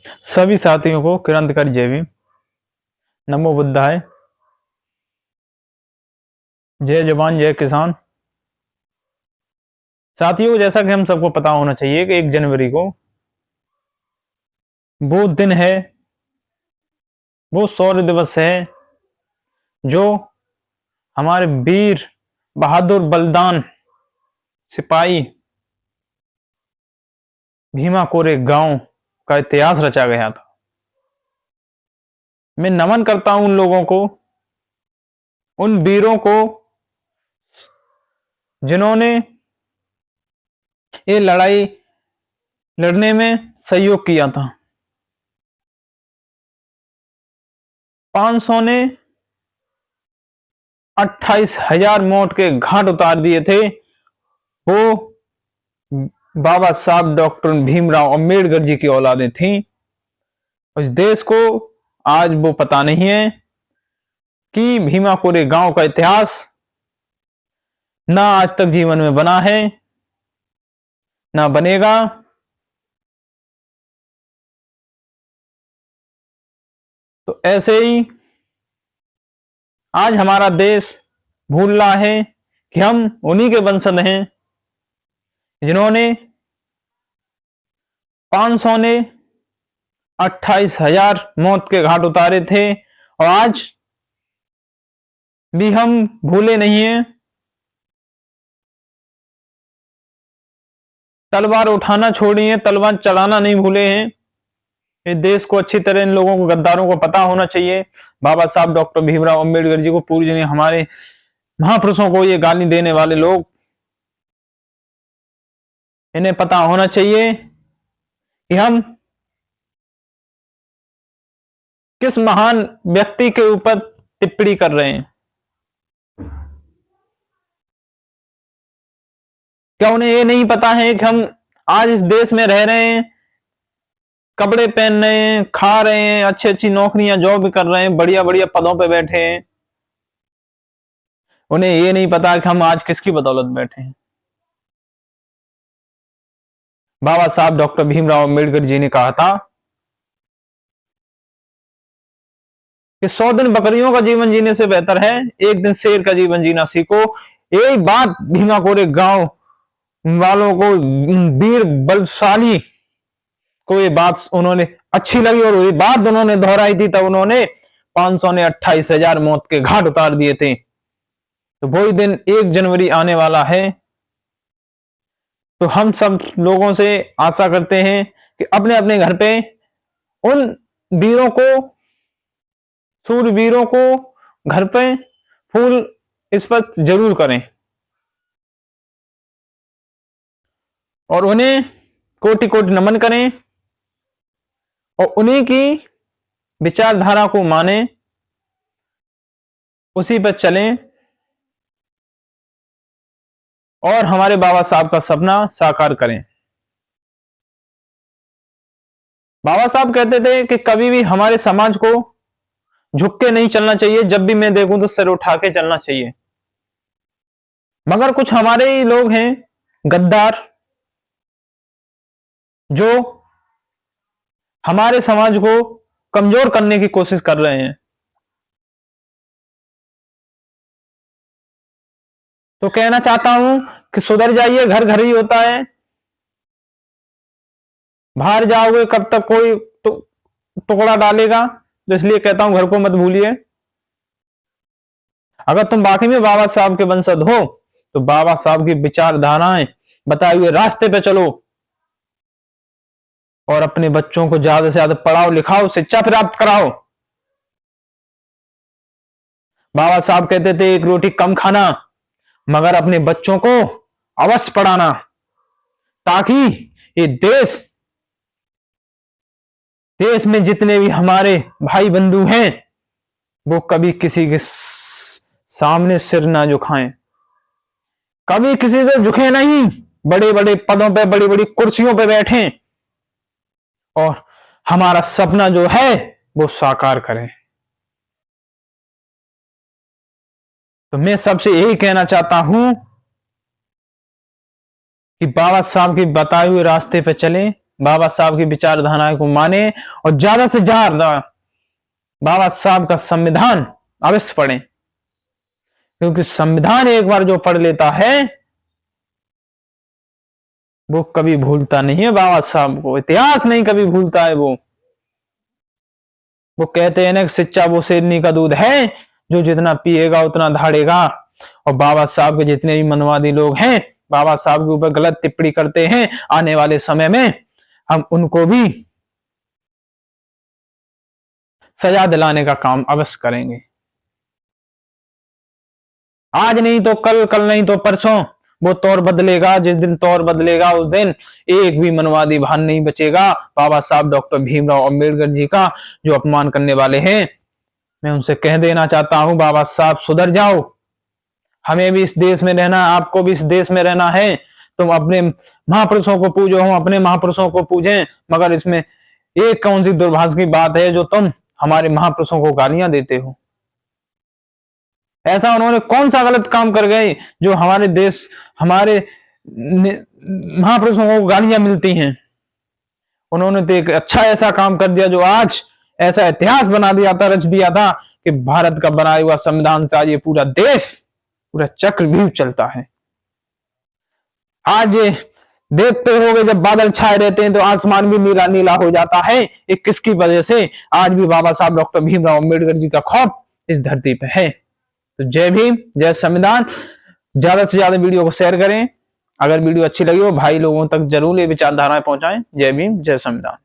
सभी साथियों को क्रांतिकारी जय भीम। नमो बुद्धाय। जय जवान जय किसान। साथियों, जैसा कि हम सबको पता होना चाहिए कि 1 जनवरी को वो दिन है, वो शौर्य दिवस है जो हमारे वीर बहादुर बलिदान सिपाही भीमा कोरे गांव का इतिहास रचा गया था। मैं नमन करता हूं उन लोगों को, उन वीरों को जिन्होंने ये लड़ाई लड़ने में सहयोग किया था। 500 ने 28,000 मौत के घाट उतार दिए थे। वो बाबा साहब डॉक्टर भीमराव अंबेडकर जी की औलादें थीं। इस देश को आज वो पता नहीं है कि भीमा कोरे गांव का इतिहास ना आज तक जीवन में बना है, ना बनेगा। तो ऐसे ही आज हमारा देश भूल रहा है कि हम उन्हीं के वंशज हैं जिन्होंने 500 ने 28,000 मौत के घाट उतारे थे, और आज भी हम भूले नहीं हैं। तलवार उठाना छोड़िए, तलवार चलाना नहीं भूले हैं। इस देश को अच्छी तरह इन लोगों को, गद्दारों को पता होना चाहिए। बाबा साहब डॉक्टर भीमराव अंबेडकर जी को, पूरी दुनिया हमारे महापुरुषों को ये गाली देने वाले लोग, इन्हें पता होना चाहिए कि हम किस महान व्यक्ति के ऊपर टिप्पणी कर रहे हैं। क्या उन्हें ये नहीं पता है कि हम आज इस देश में रह रहे हैं, कपड़े पहन रहे हैं, खा रहे हैं, अच्छी अच्छी नौकरियां जॉब कर रहे हैं, बढ़िया बढ़िया पदों पे बैठे हैं। उन्हें ये नहीं पता कि हम आज किसकी बदौलत बैठे हैं। बाबा साहब डॉक्टर भीमराव अंबेडकर जी ने कहा था कि 100 दिन बकरियों का जीवन जीने से बेहतर है 1 दिन शेर का जीवन जीना सीखो। यही बात भीमा कोरे गांव वालों को, वीर बलशाली को ये बात उन्होंने अच्छी लगी, और ये बात उन्होंने दोहराई थी। तब उन्होंने 500 ने 28,000 मौत के घाट उतार दिए थे। तो वही दिन 1 जनवरी आने वाला है। तो हम सब लोगों से आशा करते हैं कि अपने अपने घर पे उन वीरों को, सूरवीरों को घर पे फूल स्पर्श जरूर करें और उन्हें कोटि कोटि नमन करें और उन्हीं की विचारधारा को माने, उसी पर चलें और हमारे बाबा साहब का सपना साकार करें। बाबा साहब कहते थे कि कभी भी हमारे समाज को झुक के नहीं चलना चाहिए, जब भी मैं देखूं तो सिर उठा के चलना चाहिए। मगर कुछ हमारे ही लोग हैं गद्दार, जो हमारे समाज को कमजोर करने की कोशिश कर रहे हैं। तो कहना चाहता हूं कि सुधर जाइए, घर घर ही होता है। बाहर जाओगे कब तक कोई टुकड़ा डालेगा, तो इसलिए कहता हूं घर को मत भूलिए। अगर तुम वाकई में बाबा साहब के वंशज हो तो बाबा साहब की विचारधाराएं बताए हुए रास्ते पे चलो और अपने बच्चों को ज्यादा से ज्यादा पढ़ाओ लिखाओ, शिक्षा प्राप्त कराओ। बाबा साहब कहते थे 1 रोटी कम खाना, मगर अपने बच्चों को अवश्य पढ़ाना, ताकि ये देश में जितने भी हमारे भाई बंधु हैं वो कभी किसी के सामने सिर ना झुकाएं, कभी किसी से झुके नहीं, बड़े बड़े पदों पे, बड़ी बड़ी कुर्सियों पे बैठें और हमारा सपना जो है वो साकार करें। तो मैं सबसे यही कहना चाहता हूं कि बाबा साहब के बताए हुए रास्ते पे चलें, बाबा साहब की विचारधारा को माने और ज्यादा से ज्यादा बाबा साहब का संविधान अवश्य पढ़ें, क्योंकि संविधान एक बार जो पढ़ लेता है वो कभी भूलता नहीं है बाबा साहब को, इतिहास नहीं कभी भूलता है। वो कहते हैं ना, शिक्षा वो शेरनी का दूध है जो जितना पिएगा उतना धाड़ेगा। और बाबा साहब के जितने भी मनवादी लोग हैं, बाबा साहब के ऊपर गलत टिप्पणी करते हैं, आने वाले समय में हम उनको भी सजा दिलाने का काम अवश्य करेंगे। आज नहीं तो कल, कल नहीं तो परसों वो तौर बदलेगा। जिस दिन तौर बदलेगा उस दिन एक भी मनवादी भान नहीं बचेगा। बाबा साहब डॉक्टर भीमराव अंबेडकर जी का जो अपमान करने वाले हैं, मैं उनसे कह देना चाहता हूं, बाबा साहब सुधर जाओ। हमें भी इस देश में रहना, आपको भी इस देश में रहना है। तुम अपने महापुरुषों को पूजो, हम अपने महापुरुषों को पूजें, मगर इसमें एक कौन सी दुर्भाग्य की बात है जो तुम हमारे महापुरुषों को गालियां देते हो। ऐसा उन्होंने कौन सा गलत काम कर गए जो हमारे देश, हमारे महापुरुषों को गालियां मिलती हैं। उन्होंने तो एक अच्छा ऐसा काम कर दिया जो आज ऐसा इतिहास बना दिया था, रच दिया था कि भारत का बनाया हुआ संविधान से आज ये पूरा देश, पूरा चक्रव्यूह चलता है। आज देखते होंगे जब बादल छाए रहते हैं तो आसमान भी नीला नीला हो जाता है। ये किसकी वजह से? आज भी बाबा साहब डॉक्टर भीमराव अंबेडकर जी का खौफ इस धरती पे है। तो जय भीम, जय संविधान। ज्यादा से ज्यादा वीडियो को शेयर करें। अगर वीडियो अच्छी लगी हो भाई लोगों तक जरूर ये विचारधाराएं पहुंचाएं। जय भीम, जय संविधान।